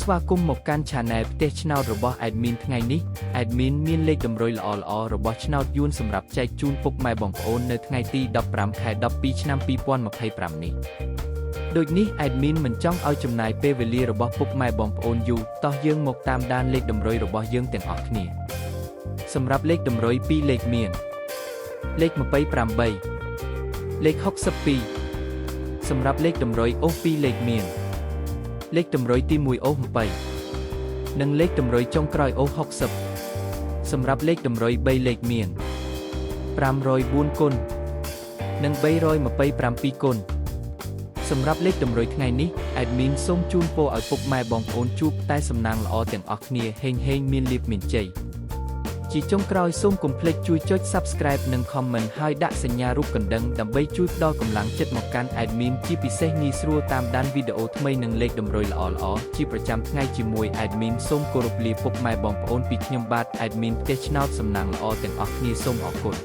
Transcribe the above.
ស្វាគមន៍មកកាន់ Channel ផ្ទះឆ្នោតរបស់ Admin ថ្ងៃនេះ Admin មានលេខតម្រុយល្អៗរបស់ឆ្នោតយួនសម្រាប់ចែកជូនពុកម៉ែបងប្អូននៅថ្ងៃទី15 ខែ 12 ឆ្នាំ 2025 នេះដូចនេះ Admin មិនចង់ឲ្យចំណាយពេលវេលារបស់ពុកម៉ែបងប្អូនយូរតោះយើងមកតាមដានលេខតម្រុយរបស់យើងទាំងអស់គ្នាសម្រាប់លេខតម្រុយ2លេខមានលេខ28លេខ62សម្រាប់លេខតម្រុយអូស2លេខមានលេខតម្រុយទី1អូស20និងលេខតម្រុយចុងក្រោយអូស60សម្រាប់លេខតម្រុយ3លេខមាន504គុណនិង327គុណសម្រាប់លេខតម្រុយថ្ងៃនេះ Admin សូមជូនពរឲ្យពុកម៉ែបងប្អូនជួបតែសំណាងល្អទាំងអស់គ្នាហេងមានលាភមានជ័យជាចុងក្រោយសូមកុំភ្លេចជួយចុច Subscribe និង Comment ហើយដាក់សញ្ញារូបកណ្ដឹងដើម្បីជួយផ្ដល់កម្លាំងចិត្តមកកាន់ Admin ជាពិសេសងាយស្រួលតាមដានវីដេអូថ្មីនិងលេខតម្រុយល្អៗជាប្រចាំថ្ងៃជាមួយ Admin សូមគោរពលាពុកម៉ែបងប្អូនពីខ្ញុំបាទ Admin ផ្ទះឆ្នោតសំណាងល្អទាំងអស់គ្នាសូមអរគុណ